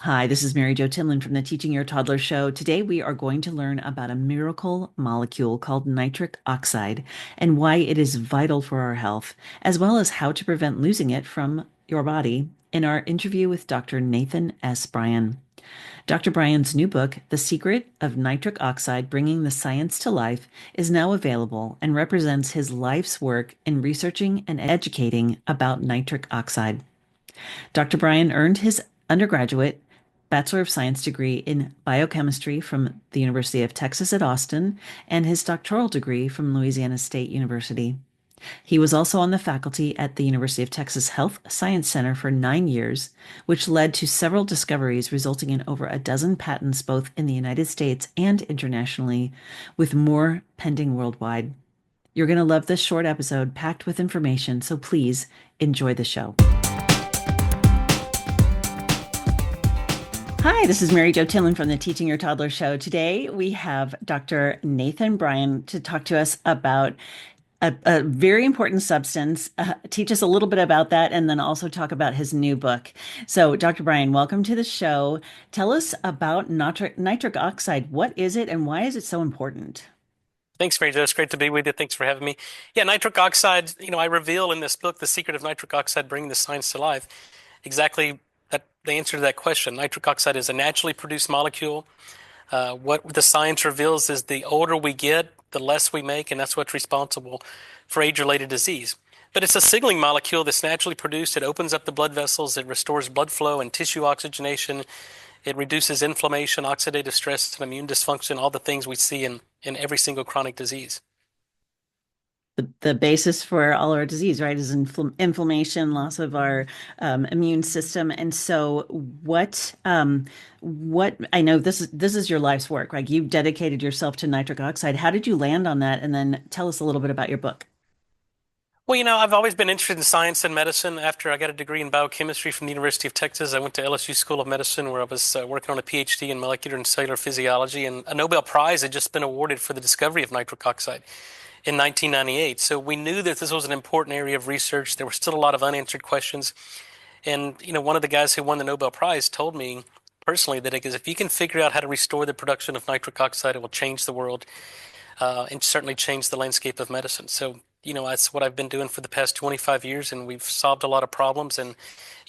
Hi, this is Mary Jo Tinlin from the Teaching Your Toddler Show. Today we are going to learn about a miracle molecule called nitric oxide and why it is vital for our health, as well as how to prevent losing it from your body in our interview with Dr. Nathan S. Bryan. Dr. Bryan's new book, The Secret of Nitric Oxide Bringing the Science to Life, is now available and represents his life's work in researching and educating about nitric oxide. Dr. Bryan earned his undergraduate Bachelor of Science degree in biochemistry from the University of Texas at Austin and his doctoral degree from Louisiana State University. He was also on the faculty at the University of Texas Health Science Center for 9 years, which led to several discoveries resulting in over a dozen patents both in the United States and internationally, with more pending worldwide. You're going to love this short episode packed with information, so please enjoy the show. Hi, this is Mary Jo Tinlin from the Teaching Your Toddler Show. Today we have Dr. Nathan Bryan to talk to us about a very important substance, teach us a little bit about that, and then also talk about his new book. So, Dr. Bryan, welcome to the show. Tell us about nitric oxide. What is it and why is it so important? Thanks, Mary Jo. It's great to be with you. Thanks for having me. Yeah, nitric oxide, I reveal in this book, The Secret of Nitric Oxide Bringing the Science to Life, exactly that the answer to that question. Nitric oxide is a naturally produced molecule. What the science reveals is the older we get, the less we make, and that's what's responsible for age-related disease. But it's a signaling molecule that's naturally produced. It opens up the blood vessels. It restores blood flow and tissue oxygenation. It reduces inflammation, oxidative stress, and immune dysfunction, all the things we see in every single chronic disease. The basis for all our disease, right, is inflammation, loss of our immune system. And so, what I know this is your life's work, right? You've dedicated yourself to nitric oxide. How did you land on that? And then tell us a little bit about your book. Well, I've always been interested in science and medicine. After I got a degree in biochemistry from the University of Texas, I went to LSU School of Medicine where I was working on a PhD in molecular and cellular physiology, and a Nobel Prize had just been awarded for the discovery of nitric oxide in 1998. So we knew that this was an important area of research. There were still a lot of unanswered questions. And, one of the guys who won the Nobel Prize told me personally that if you can figure out how to restore the production of nitric oxide, it will change the world and certainly change the landscape of medicine. So, that's what I've been doing for the past 25 years, and we've solved a lot of problems and,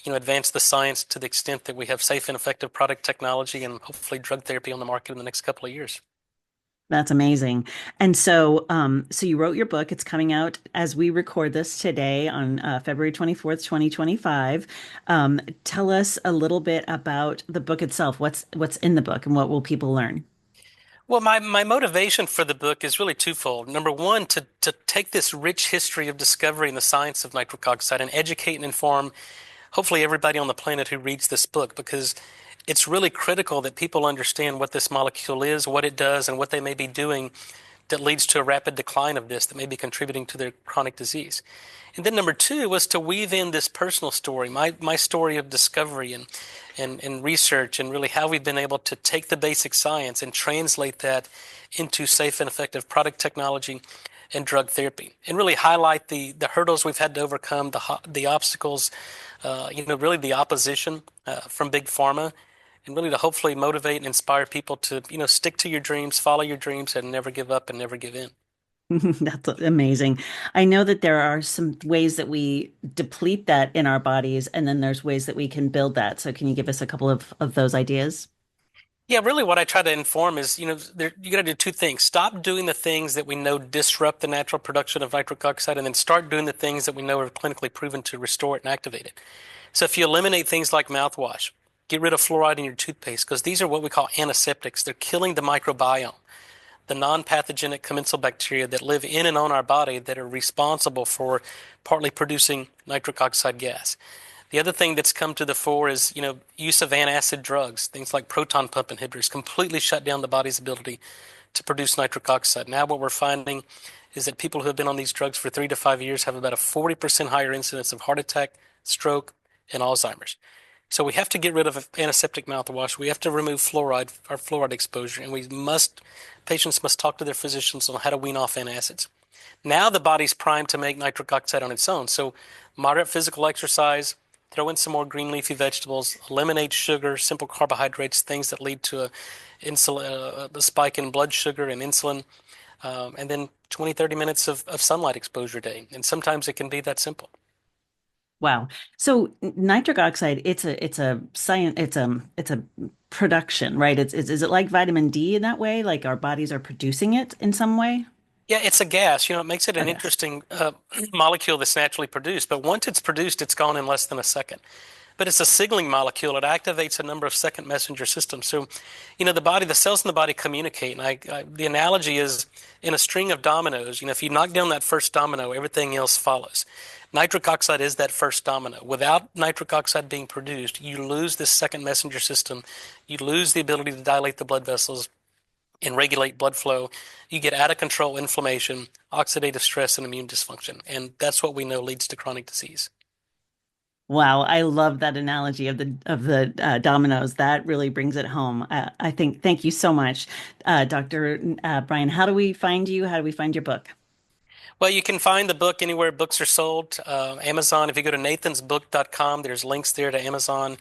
advanced the science to the extent that we have safe and effective product technology and hopefully drug therapy on the market in the next couple of years. That's amazing. And so, so you wrote your book. It's coming out as we record this today on February 24th, 2025. Tell us a little bit about the book itself. What's in the book and what will people learn? Well, my motivation for the book is really twofold. Number one, to take this rich history of discovery in the science of nitric oxide and educate and inform hopefully everybody on the planet who reads this book, because it's really critical that people understand what this molecule is, what it does, and what they may be doing that leads to a rapid decline of this that may be contributing to their chronic disease. And then number two was to weave in this personal story, my story of discovery and research, and really how we've been able to take the basic science and translate that into safe and effective product technology and drug therapy, and really highlight the hurdles we've had to overcome, the obstacles, really the opposition from big pharma, and really to hopefully motivate and inspire people to, stick to your dreams, follow your dreams, and never give up and never give in. That's amazing. I know that there are some ways that we deplete that in our bodies, and then there's ways that we can build that. So can you give us a couple of those ideas? Yeah, really what I try to inform is, you got to do two things. Stop doing the things that we know disrupt the natural production of nitric oxide, and then start doing the things that we know are clinically proven to restore it and activate it. So if you eliminate things like mouthwash, get rid of fluoride in your toothpaste, because these are what we call antiseptics. They're killing the microbiome, the non-pathogenic commensal bacteria that live in and on our body that are responsible for partly producing nitric oxide gas. The other thing that's come to the fore is, use of antacid drugs, things like proton pump inhibitors, completely shut down the body's ability to produce nitric oxide. Now what we're finding is that people who have been on these drugs for 3 to 5 years have about a 40% higher incidence of heart attack, stroke, and Alzheimer's. So we have to get rid of antiseptic mouthwash. We have to remove fluoride, our fluoride exposure, and patients must talk to their physicians on how to wean off antacids. Now the body's primed to make nitric oxide on its own. So moderate physical exercise, throw in some more green leafy vegetables, eliminate sugar, simple carbohydrates, things that lead to a spike in blood sugar and insulin, and then 20, 30 minutes of sunlight exposure a day. And sometimes it can be that simple. Wow. So nitric oxide, it's a science, it's a production, right? Is it like vitamin D in that way? Like our bodies are producing it in some way? Yeah, it's a gas. It makes it I an guess. interesting molecule that's naturally produced. But once it's produced, it's gone in less than a second. But it's a signaling molecule. It activates a number of second messenger systems. So, the cells in the body communicate. And the analogy is in a string of dominoes. If you knock down that first domino, everything else follows. Nitric oxide is that first domino. Without nitric oxide being produced, you lose this second messenger system. You lose the ability to dilate the blood vessels and regulate blood flow. You get out of control inflammation, oxidative stress, and immune dysfunction. And that's what we know leads to chronic disease. Wow, I love that analogy of the dominoes. That really brings it home. I think. Thank you so much, Dr. Bryan. How do we find you? How do we find your book? Well, you can find the book anywhere books are sold. Amazon, if you go to nathansbook.com, there's links there to Amazon,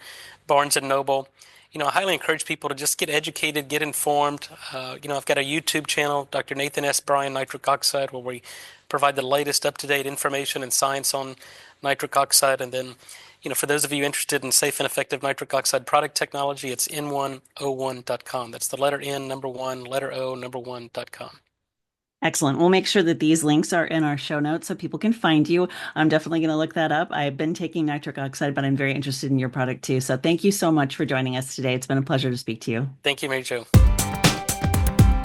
Barnes and Noble. I highly encourage people to just get educated, get informed. I've got a YouTube channel, Dr. Nathan S Bryan, Nitric Oxide, where we provide the latest up-to-date information and science on nitric oxide. And then, for those of you interested in safe and effective nitric oxide product technology, it's n1o1.com. That's the letter N, number one, letter O, number one.com. Excellent. We'll make sure that these links are in our show notes so people can find you. I'm definitely going to look that up. I've been taking nitric oxide, but I'm very interested in your product too. So thank you so much for joining us today. It's been a pleasure to speak to you. Thank you, Mary Jo.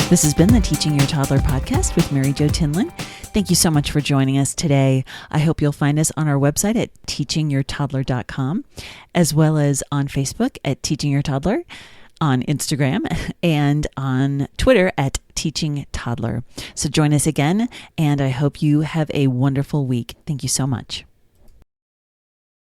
This has been the Teaching Your Toddler podcast with Mary Jo Tinlin. Thank you so much for joining us today. I hope you'll find us on our website at teachingyourtoddler.com, as well as on Facebook at Teaching Your Toddler, on Instagram, and on Twitter at Teaching Toddler. So join us again, and I hope you have a wonderful week. Thank you so much.